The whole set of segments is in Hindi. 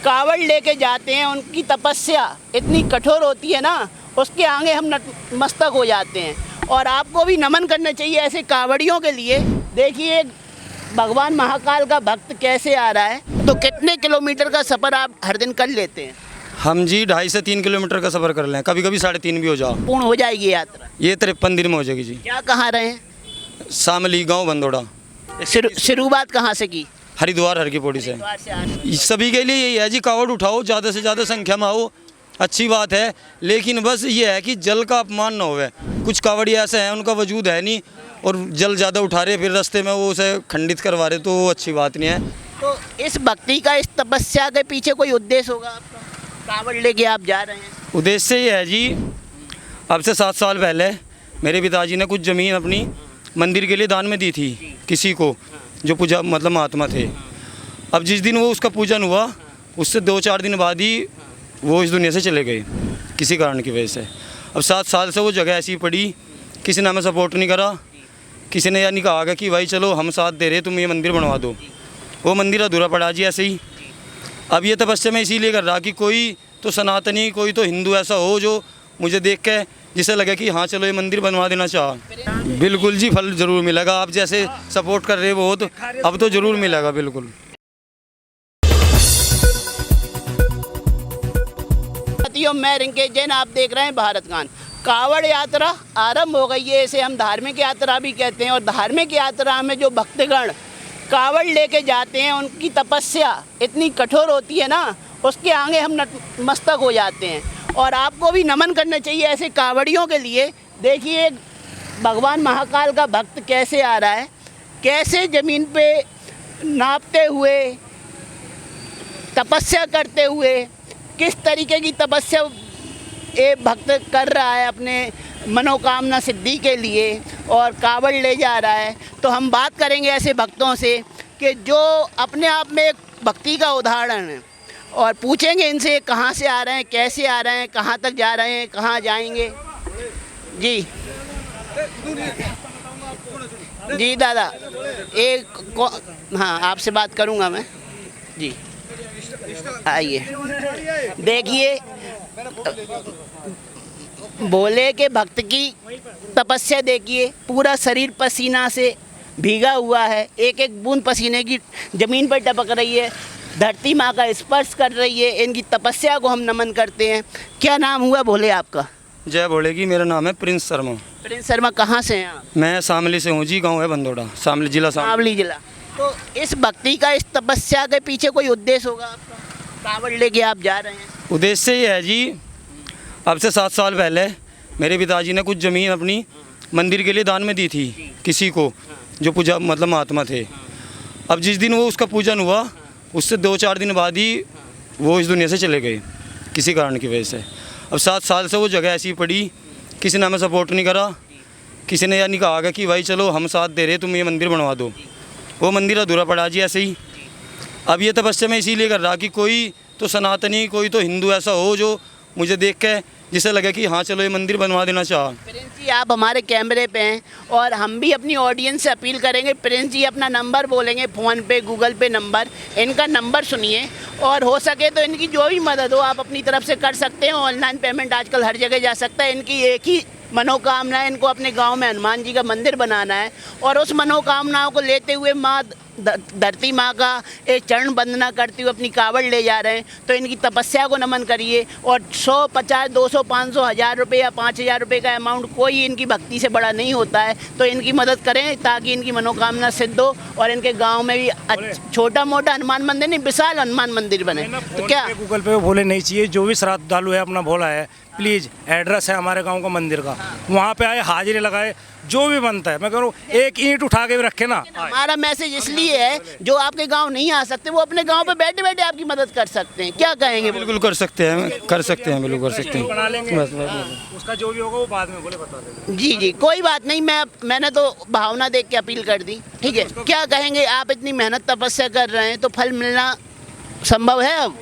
कावड़ लेके जाते हैं, उनकी तपस्या इतनी कठोर होती है ना, उसके आगे हम नतमस्तक हो जाते हैं। और आपको भी नमन करना चाहिए ऐसे कावड़ियों के लिए। देखिए भगवान महाकाल का भक्त कैसे आ रहा है। तो कितने किलोमीटर का सफ़र आप हर दिन कर लेते हैं? हम जी 2.5 से 3 किलोमीटर का सफ़र कर लें, कभी कभी 3.5 भी हो जाओ। पूर्ण हो जाएगी यात्रा? ये 53 दिन में हो जाएगी जी। क्या कहाँ रहे हैं? शामली गांव बंदोड़ा। शुरुआत कहाँ से की? हरिद्वार हर की पौड़ी से। सभी के लिए यही है जी, कावड़ उठाओ, ज़्यादा से ज़्यादा संख्या में आओ, अच्छी बात है। लेकिन बस ये है कि जल का अपमान ना होवे। कुछ कावड़ी ऐसे हैं उनका वजूद है नहीं और जल ज़्यादा उठा रहे, फिर रास्ते में वो उसे खंडित करवा रहे, तो वो अच्छी बात नहीं है। तो इस भक्ति का, इस तपस्या के पीछे कोई उद्देश्य होगा आपका? कावड़ लेके आप जा रहे हैं? उद्देश्य ये है जी, अब से 7 साल पहले मेरे पिताजी ने कुछ ज़मीन अपनी मंदिर के लिए दान में दी थी किसी को, जो पूजा मतलब महात्मा थे। अब जिस दिन वो उसका पूजन हुआ, उससे 2-4 दिन बाद ही वो इस दुनिया से चले गए किसी कारण की वजह से। अब 7 साल से वो जगह ऐसी पड़ी, किसी ने हमें सपोर्ट नहीं करा, किसी ने यह नहीं कहा कि भाई चलो हम साथ दे रहे, तुम ये मंदिर बनवा दो। वो मंदिर अधूरा पड़ा जी ऐसे ही। अब ये तपस्या मैं इसीलिए कर रहा कि कोई तो सनातनी, कोई तो हिंदू ऐसा हो जो मुझे देख के जिसे लगे कि हाँ चलो ये मंदिर बनवा देना चाह। बिल्कुल जी, फल ज़रूर मिलेगा। आप जैसे सपोर्ट कर रहे हो बहुत, अब तो ज़रूर मिलेगा बिल्कुल। मैं रिंकेश जैन, आप देख रहे हैं भारत गान। कावड़ यात्रा आरंभ हो गई है, इसे हम धार्मिक यात्रा भी कहते हैं। और धार्मिक यात्रा में जो भक्तगण कावड़ लेके जाते हैं, उनकी तपस्या इतनी कठोर होती है ना, उसके आगे हम नतमस्तक हो जाते हैं। और आपको भी नमन करना चाहिए ऐसे कावड़ियों के लिए। देखिए भगवान महाकाल का भक्त कैसे आ रहा है, कैसे ज़मीन पे नापते हुए, तपस्या करते हुए, किस तरीके की तपस्या ये भक्त कर रहा है अपने मनोकामना सिद्धि के लिए, और कावड़ ले जा रहा है। तो हम बात करेंगे ऐसे भक्तों से कि जो अपने आप में एक भक्ति का उदाहरण है, और पूछेंगे इनसे कहाँ से आ रहे हैं, कैसे आ रहे हैं, कहाँ तक जा रहे हैं, कहाँ जाएंगे। जी जी दादा, हाँ आपसे बात करूँगा मैं जी। आइए देखिए, भोले के भक्त की तपस्या देखिए, पूरा शरीर पसीना से भीगा हुआ है, एक एक बूंद पसीने की ज़मीन पर टपक रही है, धरती माँ का स्पर्श कर रही है। इनकी तपस्या को हम नमन करते हैं। क्या नाम हुआ भोले आपका? जय भोले की। मेरा नाम है प्रिंस शर्मा। प्रिंस शर्मा, कहाँ से हैं आप? मैं शामली से हूँ जी, गांव है बंदोड़ा, शामली जिला। शामली जिला। तो इस भक्ति का, इस तपस्या के पीछे कोई उद्देश्य होगा आपका? कावड़ लेके आप जा रहे हैं? उद्देश्य ये है जी, अब से 7 साल पहले मेरे पिताजी ने कुछ ज़मीन अपनी मंदिर के लिए दान में दी थी किसी को, जो पूजा मतलब महात्मा थे। अब जिस दिन वो उसका पूजन हुआ, उससे 2-4 दिन बाद ही वो इस दुनिया से चले गए किसी कारण की वजह से। अब 7 साल से वो जगह ऐसी पड़ी, किसी ने हमें सपोर्ट नहीं करा, किसी ने यह नहीं कहा कि भाई चलो हम साथ दे रहे, तुम ये मंदिर बनवा दो। वो मंदिर अधूरा पड़ा जी ऐसे ही। अब ये तपस्या मैं इसीलिए कर रहा कि कोई तो सनातनी, कोई तो हिंदू ऐसा हो जो मुझे देख के जिसे लगे कि हाँ चलो ये मंदिर बनवा देना चाह। प्रिंस जी, आप हमारे कैमरे पे हैं और हम भी अपनी ऑडियंस से अपील करेंगे। प्रिंस जी अपना नंबर बोलेंगे, फ़ोन पे, गूगल पे नंबर, इनका नंबर सुनिए, और हो सके तो इनकी जो भी मदद हो आप अपनी तरफ से कर सकते हैं। ऑनलाइन पेमेंट आजकल हर जगह जा सकता है। इनकी एक ही मनोकामना है, इनको अपने गांव में हनुमान जी का मंदिर बनाना है, और उस मनोकामनाओं को लेते हुए माँ धरती माँ का एक चरण वंदना करते हुए अपनी कावड़ ले जा रहे हैं। तो इनकी तपस्या को नमन करिए। और 100, 50, 200, 500, 1000 रुपये या 5000 रुपये का अमाउंट कोई इनकी भक्ति से बड़ा नहीं होता है। तो इनकी मदद करें ताकि इनकी मनोकामना सिद्ध हो, और इनके गांव में भी छोटा मोटा हनुमान मंदिर नहीं, विशाल हनुमान मंदिर बने। तो क्या गूगल पे भोले नहीं चाहिए, जो भी श्रद्धालु है अपना भोला है, प्लीज़ एड्रेस है हमारे गांव का मंदिर का, वहाँ पे आए, हाजिरी लगाए, जो भी बनता है। मैं कह रहा हूँ एक ईंट उठा के भी रखे ना। हमारा मैसेज इसलिए है, जो आपके गांव नहीं आ सकते वो अपने गांव पे बैठे बैठे आपकी मदद कर सकते हैं। क्या कहेंगे? बिल्कुल कर सकते हैं, कर सकते हैं, बिल्कुल कर सकते हैं। बना लेंगे, उसका जो भी होगा वो बाद में बोले बता देंगे। जी जी, कोई बात नहीं। मैंने तो भावना देख के अपील कर दी, ठीक है। क्या कहेंगे? आप इतनी मेहनत तपस्या कर रहे हैं, तो फल मिलना संभव है अब?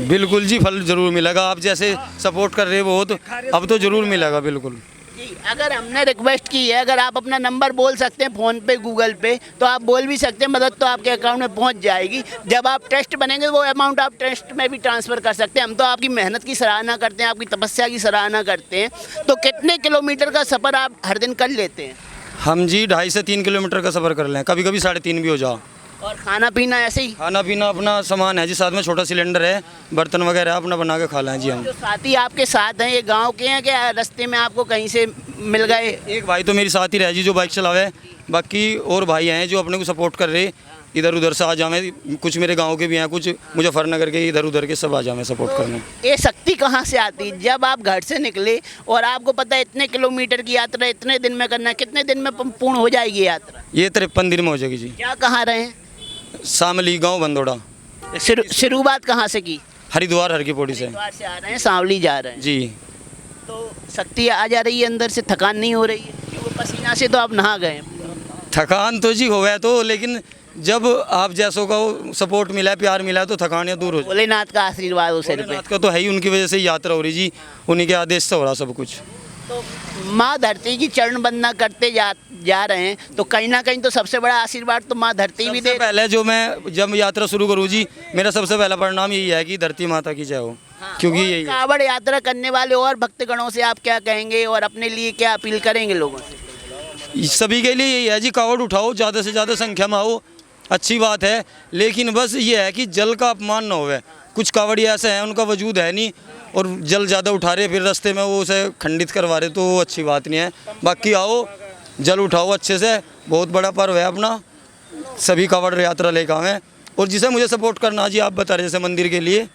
बिल्कुल जी, फल ज़रूर मिलेगा। आप जैसे सपोर्ट कर रहे हो बहुत, अब तो ज़रूर मिलेगा बिल्कुल। जी, अगर हमने रिक्वेस्ट की है, अगर आप अपना नंबर बोल सकते हैं फ़ोन पे गूगल पे, तो आप बोल भी सकते हैं, मदद तो आपके अकाउंट में पहुंच जाएगी। जब आप ट्रस्ट बनेंगे वो अमाउंट आप ट्रस्ट में भी ट्रांसफ़र कर सकते हैं। हम तो आपकी मेहनत की सराहना करते हैं, आपकी तपस्या की सराहना करते हैं। तो कितने किलोमीटर का सफ़र आप हर दिन कर लेते हैं? हम जी 2.5 से 3 किलोमीटर का सफ़र कर लें, कभी कभी 3.5 भी हो जाओ। और खाना पीना ऐसे ही? खाना पीना अपना सामान है जी, साथ में छोटा सिलेंडर है, बर्तन वगैरह अपना बना के खा लें जी हम। जो साथी आपके साथ हैं ये गांव के हैं क्या, रास्ते में आपको कहीं से मिल गए? एक भाई तो मेरे साथ ही रहे जी जो बाइक चलावे, बाकी और भाई हैं जो अपने को सपोर्ट कर रहे, इधर उधर से आ जावे। कुछ मेरे गांव के भी हैं, कुछ मुजफ्फरनगर के, इधर उधर के सब आ जावे सपोर्ट करने। ये शक्ति कहाँ से आती है? जब आप घर से निकले और आपको पता है इतने किलोमीटर की यात्रा इतने दिन में करना है, कितने दिन में पूर्ण हो जाएगी यात्रा? ये 53 दिन में हो जाएगी जी। क्या कहाँ रहे हैं? शामली गांव बंदोड़ा। शुरुआत कहाँ से की? हरिद्वार हर की पौड़ी से हरिद्वार से आ रहे हैं, सांवली जा रहे हैं। जी। तो शक्ति आ जा रही है अंदर से, थकान नहीं हो रही है? क्योंकि पसीना से तो आप नहा गए हैं। थकान तो जी हो गया तो, लेकिन जब आप जैसों का सपोर्ट मिला है, प्यार मिला है, तो थकान या दूर हो जाए। भोलेनाथ का आशीर्वाद हो सिर पे। भोलेनाथ का तो है ही, उनकी वजह से ही यात्रा हो रही जी, उन्हीं के आदेश से हो रहा सब कुछ। तो माँ धरती की चरण वंदना करते जा रहे हैं, तो कहीं ना कहीं तो सबसे बड़ा आशीर्वाद तो माँ धरती भी दे। सबसे पहले जो मैं जब यात्रा शुरू करूँ जी, मेरा सबसे पहला परिणाम यही है कि धरती माता की जय हो, क्योंकि और यही है। कावड़ यात्रा करने वाले और भक्तगणों से आप क्या कहेंगे और अपने लिए क्या अपील करेंगे लोगों से? सभी के लिए यही है जी, कावड़ उठाओ, ज़्यादा से ज़्यादा संख्या में आओ, अच्छी बात है, लेकिन बस ये है कि जल का अपमान ना होवे। कुछ कावड़ी ऐसे हैं उनका वजूद है नहीं और जल ज़्यादा उठा रहे, फिर रास्ते में वो उसे खंडित करवा रहे, तो वो अच्छी बात नहीं है। बाकी आओ, जल उठाओ अच्छे से, बहुत बड़ा पर्व है अपना, सभी कावड़ यात्रा लेकर आवें। और जिसे मुझे सपोर्ट करना जी, आप बता रहे जैसे मंदिर के लिए,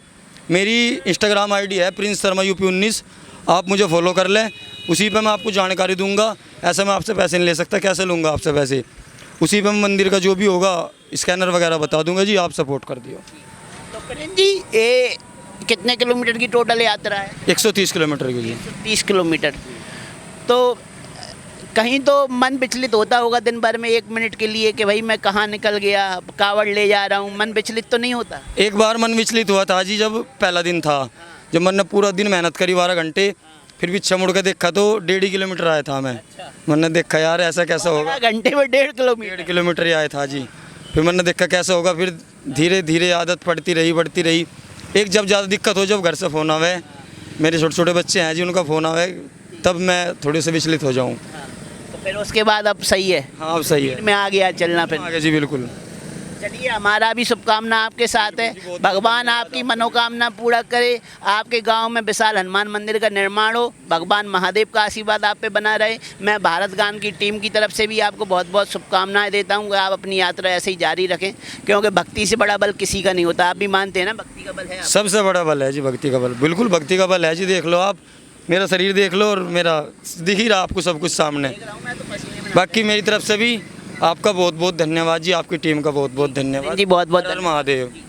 मेरी इंस्टाग्राम आईडी है प्रिंस शर्मा UP19, आप मुझे फॉलो कर लें, उसी पे मैं आपको जानकारी दूंगा। ऐसे मैं आपसे पैसे नहीं ले सकता, कैसे लूँगा आपसे पैसे? उसी पे मैं मंदिर का जो भी होगा स्कैनर वगैरह बता दूंगा जी, आप सपोर्ट कर दियो। तो प्रिंस जी, ये कितने किलोमीटर की टोटल यात्रा है? 130 किलोमीटर की जी। 30 किलोमीटर। तो कहीं तो मन विचलित होता होगा दिन भर में 1 मिनट के लिए कि भाई मैं कहाँ निकल गया, कावड़ ले जा रहा हूँ, मन विचलित तो नहीं होता? एक बार मन विचलित हुआ था जी, जब पहला दिन था, जब मैंने पूरा दिन मेहनत करी 12 घंटे, फिर पीछे मुड़ के देखा तो 1.5 किलोमीटर आया था मैं। मैंने देखा यार ऐसा कैसा होगा, 12 घंटे में 1.5 किलोमीटर। 1.5 किलोमीटर ही आया था जी। फिर मैंने देखा कैसा होगा, फिर धीरे धीरे आदत बढ़ती रही। एक जब ज़्यादा दिक्कत हो, जब घर से फ़ोन आवे, मेरे छोटे छोटे बच्चे हैं जी, उनका फ़ोन आवे, तब मैं थोड़े से विचलित हो जाऊँ। तो फिर उसके बाद अब सही है? हाँ अब सही है, मैं आ गया चलना फिर। आगे जी बिल्कुल। चलिए, हमारा भी शुभकामना आपके साथ है, भगवान आपकी मनोकामना पूरा करे, आपके गांव में विशाल हनुमान मंदिर का निर्माण हो, भगवान महादेव का आशीर्वाद आप पे बना रहे। मैं भारत गान की टीम की तरफ से भी आपको बहुत बहुत शुभकामनाएं देता हूं कि आप अपनी यात्रा ऐसे ही जारी रखें, क्योंकि भक्ति से बड़ा बल किसी का नहीं होता। आप भी मानते हैं ना, भक्ति का बल है? सबसे बड़ा बल है जी भक्ति का बल, बिल्कुल भक्ति का बल है जी। देख लो आप, मेरा शरीर देख लो और मेरा दिख ही रहा आपको सब कुछ सामने। बाकी मेरी तरफ से भी आपका बहुत बहुत धन्यवाद जी, आपकी टीम का बहुत बहुत धन्यवाद जी। बहुत बहुत हर हर महादेव।